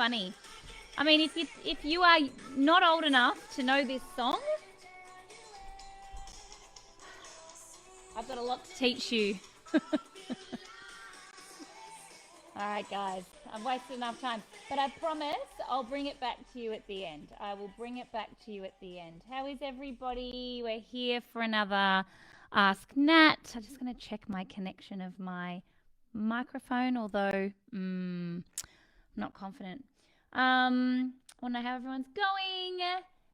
funny. I mean, if you are not old enough to know this song, I've got a lot to teach you. All right, guys, I've wasted enough time. But I promise I'll bring it back to you at the end. I will bring it back to you at the end. How is everybody? We're here for another Ask Nat. I'm just going to check my connection of my microphone, although I'm not confident. I want to know how everyone's going.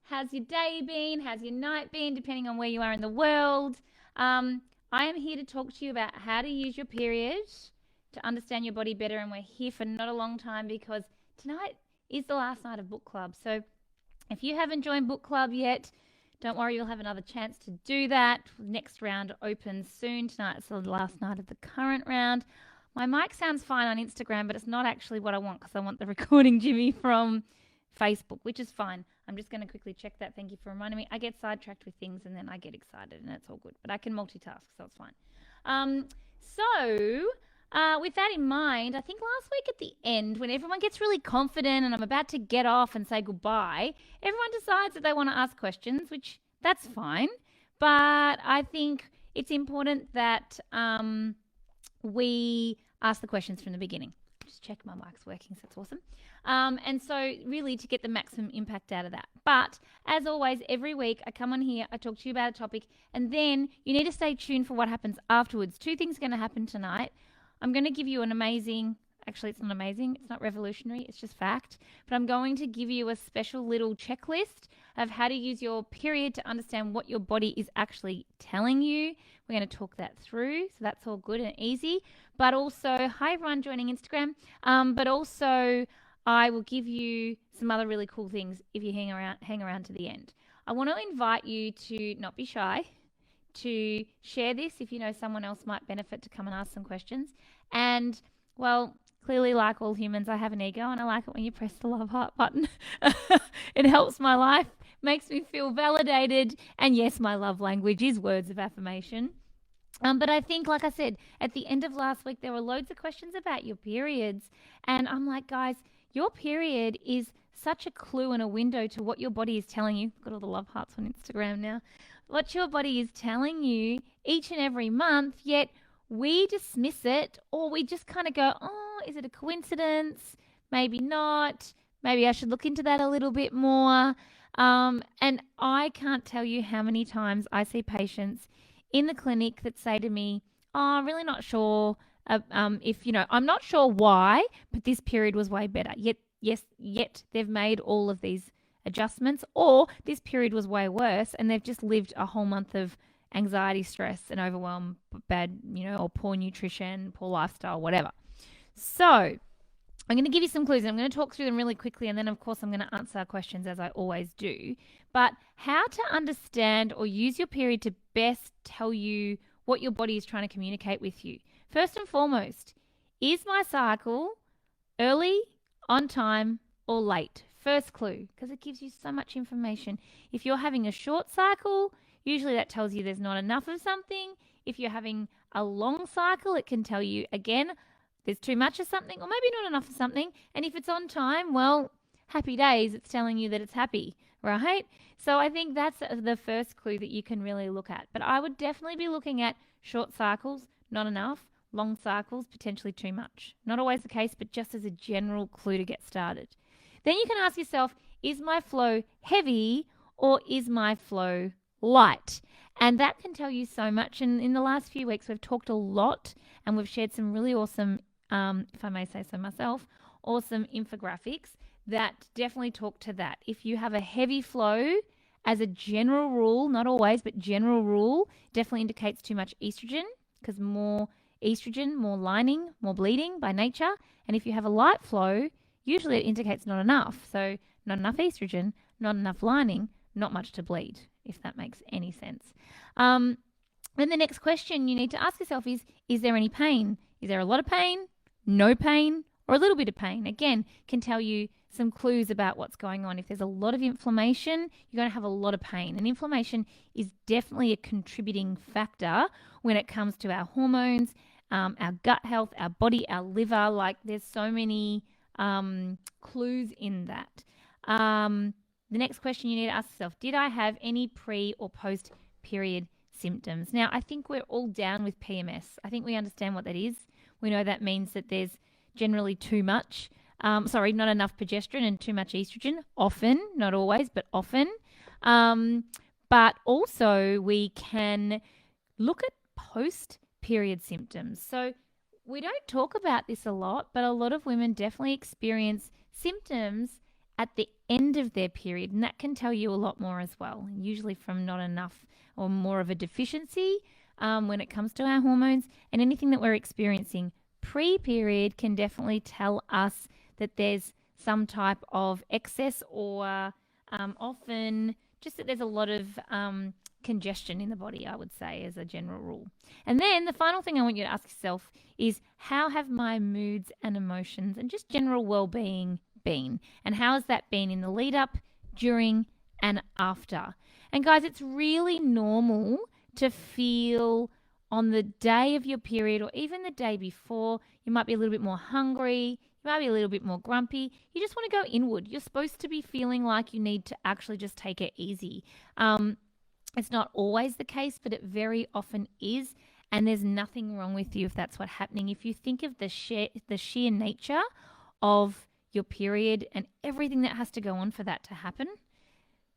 How's your day been? How's your night been, depending on where you are in the world? I am here to talk to you about how to use your period to understand your body better, and we're here for not a long time because tonight is the last night of book club. So if you haven't joined book club yet, don't worry, you'll have another chance to do that. Next round opens soon. Tonight's the last night of the current round. My mic sounds fine on Instagram, but it's not actually what I want because I want the recording Jimmy from Facebook, which is fine. I'm just going to quickly check that. Thank you for reminding me. I get sidetracked with things and then I get excited and it's all good. But I can multitask, so it's fine. With that in mind, I think last week at the end, when everyone gets really confident and I'm about to get off and say goodbye, everyone decides that they want to ask questions, which that's fine. But I think it's important that we ask the questions from the beginning. Just check my mic's working, so that's awesome. And so really to get the maximum impact out of that. But as always, every week I come on here, I talk to you about a topic, and then you need to stay tuned for what happens afterwards. Two things are going to happen tonight. I'm going to give you an amazing, actually it's not amazing, it's not revolutionary, it's just fact, but I'm going to give you a special little checklist of how to use your period to understand what your body is actually telling you. We're going to talk that through, so that's all good and easy. But also, hi everyone joining Instagram, but also I will give you some other really cool things if you hang around to the end. I want to invite you to not be shy, to share this if you know someone else might benefit to come and ask some questions. And, well, clearly like all humans, I have an ego and I like it when you press the love heart button. It helps my life, makes me feel validated. And yes, my love language is words of affirmation. But I think, like I said, at the end of last week, there were loads of questions about your periods. And I'm like, guys, your period is such a clue and a window to what your body is telling you. I've got all the love hearts on Instagram now. What your body is telling you each and every month, yet we dismiss it, or we just kind of go, oh, is it a coincidence? Maybe not. Maybe I should look into that a little bit more. And I can't tell you how many times I see patients in the clinic that say to me, oh, I'm really not sure I'm not sure why, but this period was way better. Yet they've made all of these adjustments, or this period was way worse and they've just lived a whole month of anxiety, stress and overwhelm, bad, or poor nutrition, poor lifestyle, whatever. So I'm going to give you some clues and I'm going to talk through them really quickly, and then of course I'm going to answer questions as I always do. But how to understand or use your period to best tell you what your body is trying to communicate with you. First and foremost, is my cycle early, on time, or late? First clue, because it gives you so much information. If you're having a short cycle, usually that tells you there's not enough of something. If you're having a long cycle, it can tell you, again, there's too much of something or maybe not enough of something. And if it's on time, well, happy days, it's telling you that it's happy, right? So I think that's the first clue that you can really look at. But I would definitely be looking at short cycles, not enough. Long cycles, potentially too much. Not always the case, but just as a general clue to get started. Then you can ask yourself, is my flow heavy or is my flow light? And that can tell you so much. And in the last few weeks, we've talked a lot and we've shared some really awesome, if I may say so myself, awesome infographics that definitely talk to that. If you have a heavy flow, as a general rule, not always, but general rule, definitely indicates too much estrogen, because more estrogen, more lining, more bleeding by nature. And if you have a light flow, usually it indicates not enough. So not enough estrogen, not enough lining, not much to bleed, if that makes any sense. Then the next question you need to ask yourself is there any pain? Is there a lot of pain, no pain, or a little bit of pain? Again, can tell you some clues about what's going on. If there's a lot of inflammation, you're going to have a lot of pain. And inflammation is definitely a contributing factor when it comes to our hormones, our gut health, our body, our liver. Like there's so many clues in that. The next question you need to ask yourself, did I have any pre or post period symptoms? Now, I think we're all down with PMS. I think we understand what that is. We know that means that there's generally too much, not enough progesterone and too much estrogen, often, not always, but often. But also we can look at post-period symptoms. So we don't talk about this a lot, but a lot of women definitely experience symptoms at the end of their period, and that can tell you a lot more as well, usually from not enough or more of a deficiency when it comes to our hormones. And anything that we're experiencing pre-period can definitely tell us that there's some type of excess or often just that there's a lot of congestion in the body, I would say, as a general rule. And then the final thing I want you to ask yourself is, how have my moods and emotions and just general well-being been? And how has that been in the lead up, during, and after? And guys, it's really normal to feel on the day of your period or even the day before, you might be a little bit more hungry, you might be a little bit more grumpy. You just want to go inward. You're supposed to be feeling like you need to actually just take it easy. It's not always the case, but it very often is. And there's nothing wrong with you if that's what's happening. If you think of the sheer nature of your period and everything that has to go on for that to happen,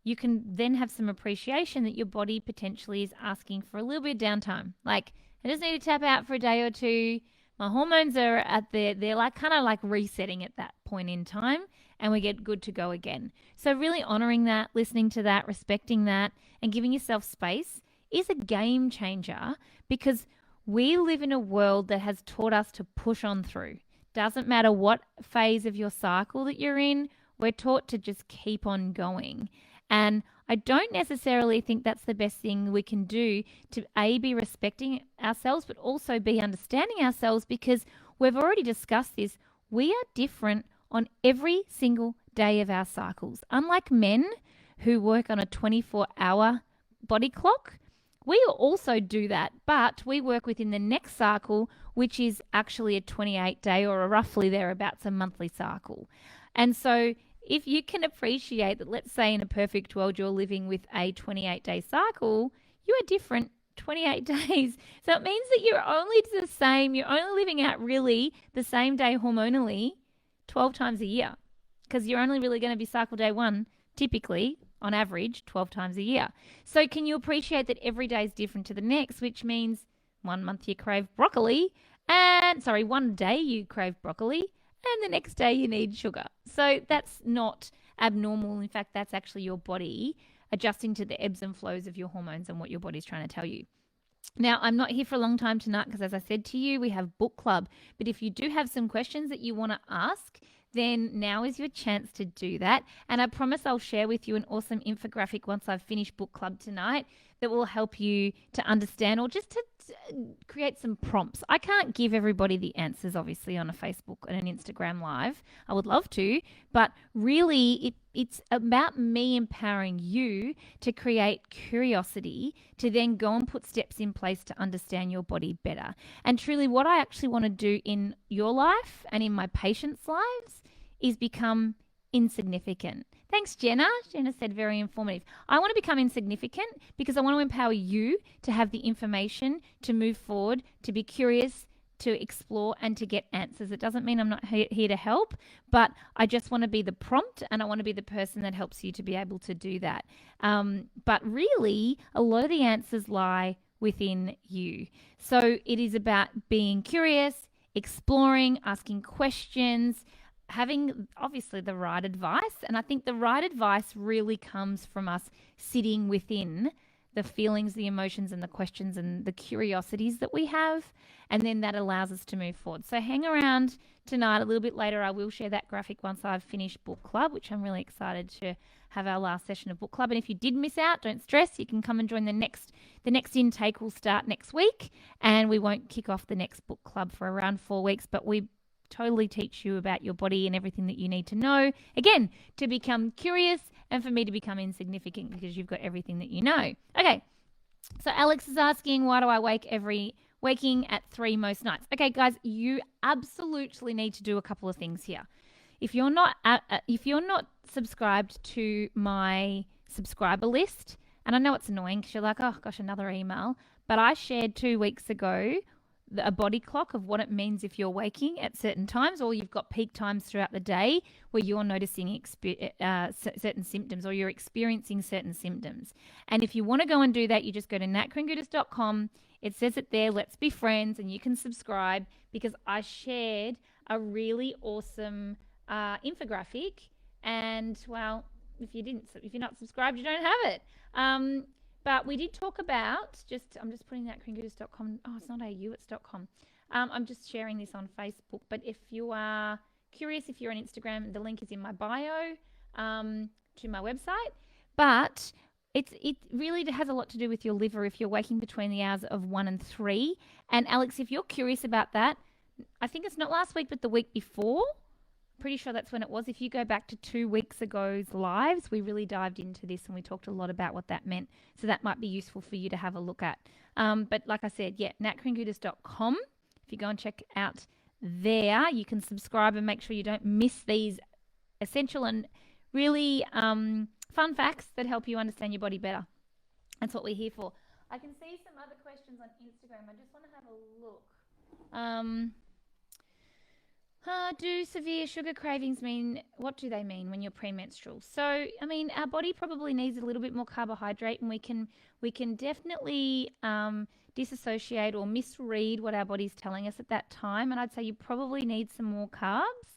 you can then have some appreciation that your body potentially is asking for a little bit of downtime. Like, I just need to tap out for a day or two. My hormones are they're like kind of like resetting at that point in time, and we get good to go again. So really honoring that, listening to that, respecting that, and giving yourself space is a game changer, because we live in a world that has taught us to push on through. Doesn't matter what phase of your cycle that you're in, we're taught to just keep on going. And I don't necessarily think that's the best thing we can do to be respecting ourselves, but also be understanding ourselves, because we've already discussed this. We are different on every single day of our cycles. Unlike men who work on a 24-hour body clock, we also do that, but we work within the next cycle, which is actually a 28-day or a roughly thereabouts a monthly cycle. And so if you can appreciate that, let's say in a perfect world, you're living with a 28-day cycle, you are different 28 days. So it means that you're only the same, you're only living out really the same day hormonally 12 times a year, because you're only really going to be cycle day one, typically, on average, 12 times a year. So can you appreciate that every day is different to the next, which means 1 month you crave broccoli, one day you crave broccoli, and the next day you need sugar. So that's not abnormal. In fact, that's actually your body adjusting to the ebbs and flows of your hormones and what your body's trying to tell you. Now, I'm not here for a long time tonight because, as I said to you, we have book club. But if you do have some questions that you want to ask, then now is your chance to do that. And I promise I'll share with you an awesome infographic once I've finished book club tonight that will help you to understand, or just to create some prompts. I can't give everybody the answers, obviously, on a Facebook and an Instagram live. I would love to, but really it's about me empowering you to create curiosity to then go and put steps in place to understand your body better. And truly what I actually want to do in your life and in my patients' lives is become insignificant. Thanks, Jenna. Jenna said very informative. I want to become insignificant because I want to empower you to have the information to move forward, to be curious, to explore, and to get answers. It doesn't mean I'm not here to help, but I just want to be the prompt, and I want to be the person that helps you to be able to do that. But really, a lot of the answers lie within you. So it is about being curious, exploring, asking questions, having obviously the right advice. And I think the right advice really comes from us sitting within the feelings, the emotions, and the questions and the curiosities that we have. And then that allows us to move forward. So hang around tonight. A little bit later, I will share that graphic once I've finished book club, which I'm really excited to have our last session of book club. And if you did miss out, don't stress. You can come and join the next intake will start next week, and we won't kick off the next book club for around 4 weeks, but we totally teach you about your body and everything that you need to know, again, to become curious and for me to become insignificant, because you've got everything that you know. Okay, so Alex is asking, why do I waking at 3 most nights? Okay, guys, you absolutely need to do a couple of things here. if you're not subscribed to my subscriber list, and I know it's annoying because you're like, oh gosh, another email, but I shared 2 weeks ago a body clock of what it means if you're waking at certain times, or you've got peak times throughout the day where you're noticing certain symptoms, or you're experiencing certain symptoms. And if you want to go and do that, you just go to natkringoudis.com. It says it there, let's be friends, and you can subscribe, because I shared a really awesome infographic. And well, if you're not subscribed, you don't have it. But we did talk about, I'm just putting that natkringoudis.com. Oh, it's not AU, it's .com. I'm just sharing this on Facebook. But if you are curious, if you're on Instagram, the link is in my bio to my website. But it really has a lot to do with your liver if you're waking between the hours of 1 and 3. And Alex, if you're curious about that, I think it's not last week, but the week before. Pretty sure that's when it was. If you go back to 2 weeks ago's lives, we really dived into this and we talked a lot about what that meant. So that might be useful for you to have a look at. But like I said, natkringoudis.com. If you go and check out there, you can subscribe and make sure you don't miss these essential and really fun facts that help you understand your body better. That's what we're here for. I can see some other questions on Instagram. I just want to have a look. Do severe sugar cravings what do they mean when you're premenstrual? So, I mean, our body probably needs a little bit more carbohydrate, and we can definitely disassociate or misread what our body's telling us at that time. And I'd say you probably need some more carbs.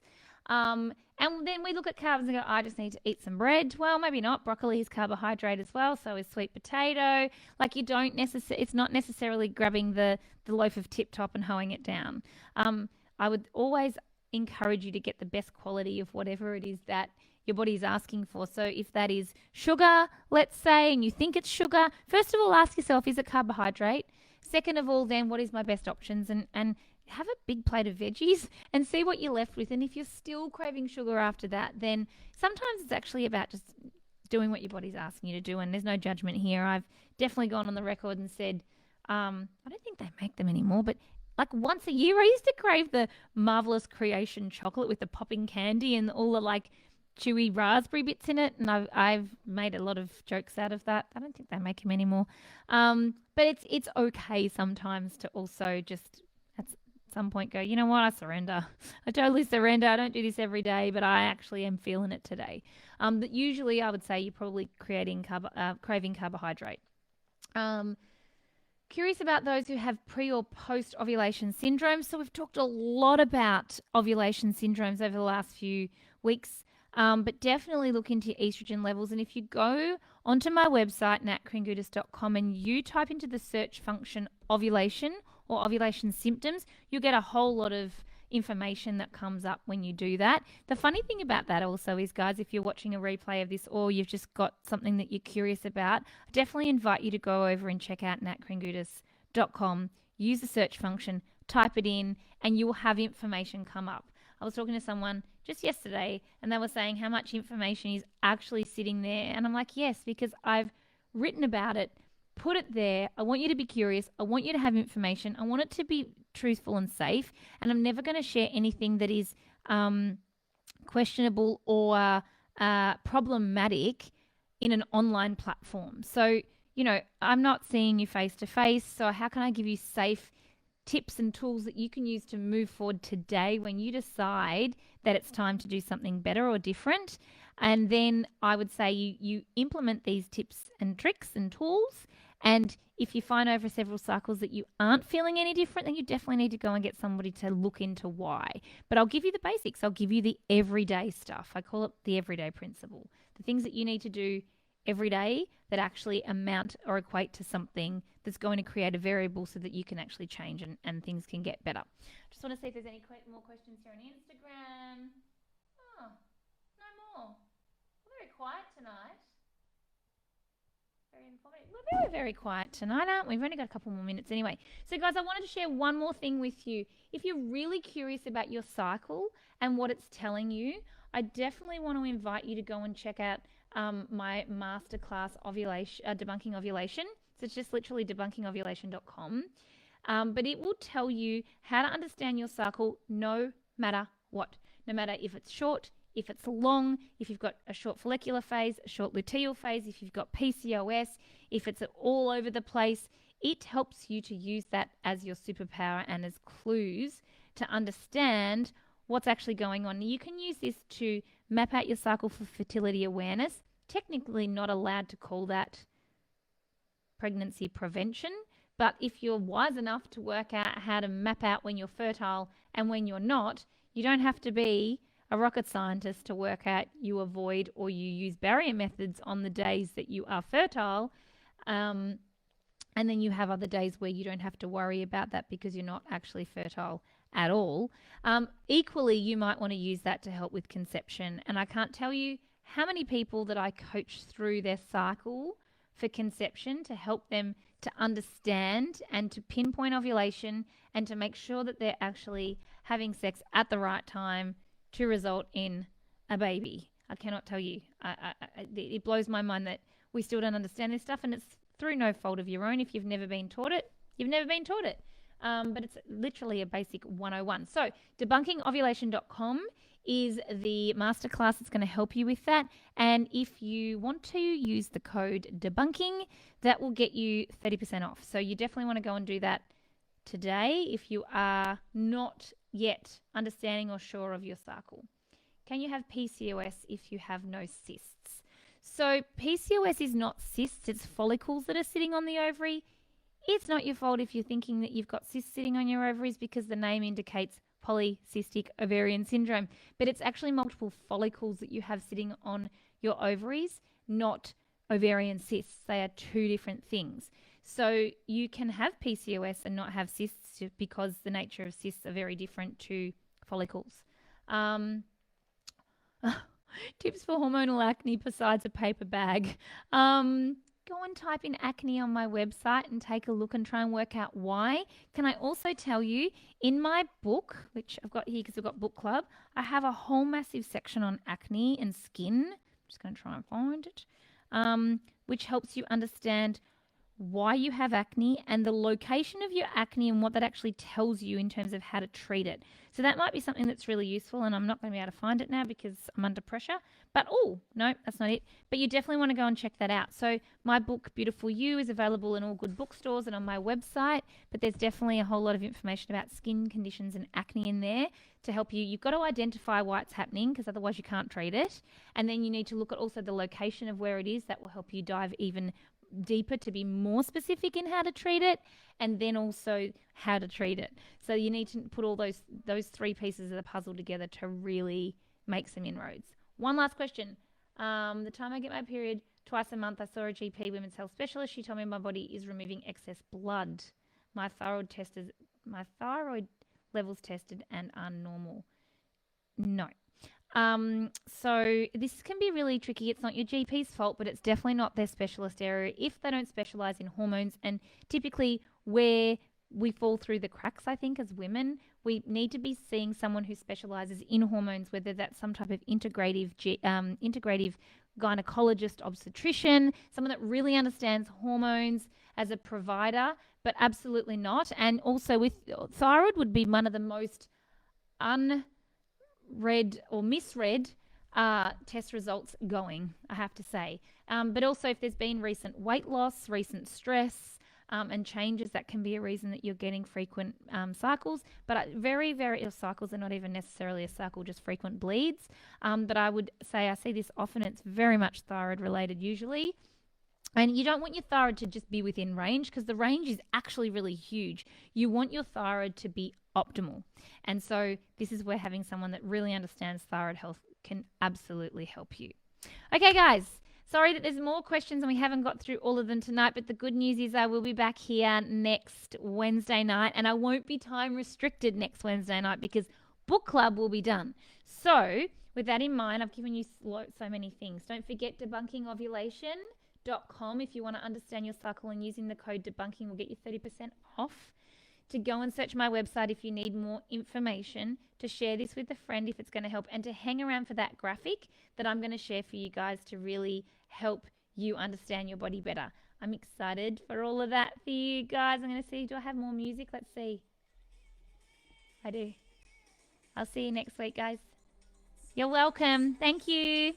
And then we look at carbs and go, I just need to eat some bread. Well, maybe not. Broccoli is carbohydrate as well. So is sweet potato. Like it's not necessarily grabbing the loaf of Tip Top and hoeing it down. I would always encourage you to get the best quality of whatever it is that your body is asking for. So if that is sugar, let's say, and you think it's sugar, first of all, ask yourself, is it carbohydrate? Second of all, then what is my best options? And have a big plate of veggies and see what you're left with. And if you're still craving sugar after that, then sometimes it's actually about just doing what your body's asking you to do. And there's no judgment here. I've definitely gone on the record and said, I don't think they make them anymore, but like once a year, I used to crave the Marvelous Creation chocolate with the popping candy and all the like chewy raspberry bits in it. And I've made a lot of jokes out of that. I don't think they make them anymore. But it's okay sometimes to also just at some point go, you know what, I surrender. I totally surrender. I don't do this every day, but I actually am feeling it today. But usually I would say you're probably craving carbohydrate. Curious about those who have pre or post ovulation syndrome. So we've talked a lot about ovulation syndromes over the last few weeks, but definitely look into your estrogen levels. And if you go onto my website, natkringoudis.com, and you type into the search function ovulation or ovulation symptoms, you'll get a whole lot of information that comes up when you do that. The funny thing about that also is, guys, if you're watching a replay of this or you've just got something that you're curious about, I definitely invite you to go over and check out natkringoudis.com, use the search function, type it in, and you will have information come up. I was talking to someone just yesterday and they were saying how much information is actually sitting there. And I'm like, yes, because I've written about it, put it there. I want you to be curious. I want you to have information. I want it to be truthful and safe. And I'm never going to share anything that is questionable or problematic in an online platform. So, you know, I'm not seeing you face to face. So how can I give you safe tips and tools that you can use to move forward today when you decide that it's time to do something better or different? And then I would say you implement these tips and tricks and tools. And if you find over several cycles that you aren't feeling any different, then you definitely need to go and get somebody to look into why. But I'll give you the basics. I'll give you the everyday stuff. I call it the everyday principle. The things that you need to do every day that actually amount or equate to something that's going to create a variable so that you can actually change and things can get better. Just want to see if there's any more questions here on Instagram. Oh, no more. We're very quiet tonight. Very informative. We're very, very quiet tonight, aren't we? We've only got a couple more minutes anyway. So, guys, I wanted to share one more thing with you. If you're really curious about your cycle and what it's telling you, I definitely want to invite you to go and check out my masterclass debunking ovulation. So it's just literally debunkingovulation.com. But it will tell you how to understand your cycle no matter what. no matter if it's short, if it's long, if you've got a short follicular phase, a short luteal phase, if you've got PCOS, if it's all over the place, it helps you to use that as your superpower and as clues to understand what's actually going on. You can use this to map out your cycle for fertility awareness. Technically not allowed to call that pregnancy prevention, but if you're wise enough to work out how to map out when you're fertile and when you're not, you don't have to be a rocket scientist to work out you avoid or you use barrier methods on the days that you are fertile. And then you have other days where you don't have to worry about that because you're not actually fertile at all. Equally, you might want to use that to help with conception. And I can't tell you how many people that I coach through their cycle for conception to help them to understand and to pinpoint ovulation and to make sure that they're actually having sex at the right time to result in a baby. I cannot tell you. It blows my mind that we still don't understand this stuff, and it's through no fault of your own. If you've never been taught it, you've never been taught it. But it's literally a basic 101. So debunkingovulation.com is the masterclass that's going to help you with that. And if you want to use the code debunking, that will get you 30% off. So you definitely want to go and do that today if you are not yet understanding or sure of your cycle. Can you have PCOS if you have no cysts? So PCOS is not cysts, it's follicles that are sitting on the ovary. It's not your fault if you're thinking that you've got cysts sitting on your ovaries because the name indicates polycystic ovarian syndrome, but it's actually multiple follicles that you have sitting on your ovaries, not ovarian cysts. They are two different things. So you can have PCOS and not have cysts because the nature of cysts are very different to follicles. Tips for hormonal acne besides a paper bag. Go and type in acne on my website and take a look and try and work out why. Can I also tell you, in my book, which I've got here because we've got book club, I have a whole massive section on acne and skin. I'm just going to try and find it, which helps you understand why you have acne and the location of your acne and what that actually tells you in terms of how to treat it. So that might be something that's really useful, and I'm not going to be able to find it now because I'm under pressure. But, oh, no, that's not it. But you definitely want to go and check that out. So my book, Beautiful You, is available in all good bookstores and on my website. But there's definitely a whole lot of information about skin conditions and acne in there to help you. You've got to identify why it's happening because otherwise you can't treat it. And then you need to look at also the location of where it is. That will help you dive even deeper to be more specific in how to treat it, and then also how to treat it. So you need to put all those three pieces of the puzzle together to really make some inroads. One last question. The time I get my period twice a month, I saw a GP women's health specialist. She told me my body is removing excess blood. My thyroid levels tested and are normal. No. So this can be really tricky. It's not your GP's fault, but it's definitely not their specialist area if they don't specialize in hormones. And typically where we fall through the cracks, I think, as women, we need to be seeing someone who specializes in hormones, whether that's some type of integrative gynecologist, obstetrician, someone that really understands hormones as a provider, but absolutely not. And also with thyroid would be one of the most unread or misread test results going, I have to say. But also if there's been recent weight loss, recent stress, and changes, that can be a reason that you're getting frequent cycles. But very, very ill cycles are not even necessarily a cycle, just frequent bleeds. But I would say I see this often. It's very much thyroid related usually. And you don't want your thyroid to just be within range because the range is actually really huge. You want your thyroid to be optimal. And so this is where having someone that really understands thyroid health can absolutely help you. Okay, guys. Sorry that there's more questions and we haven't got through all of them tonight, but the good news is I will be back here next Wednesday night, and I won't be time restricted next Wednesday night because book club will be done. So with that in mind, I've given you so many things. Don't forget debunkingovulation.com if you want to understand your cycle, and using the code debunking will get you 30% off. To go and search my website if you need more information, to share this with a friend if it's going to help, and to hang around for that graphic that I'm going to share for you guys to really help you understand your body better. I'm excited for all of that for you guys. I'm going to see, do I have more music? Let's see. I do. I'll see you next week, guys. You're welcome. Thank you.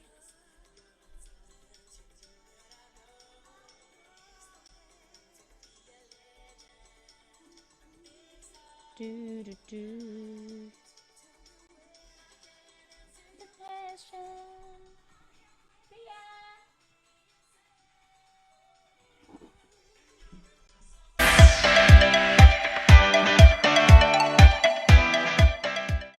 Do, do, do.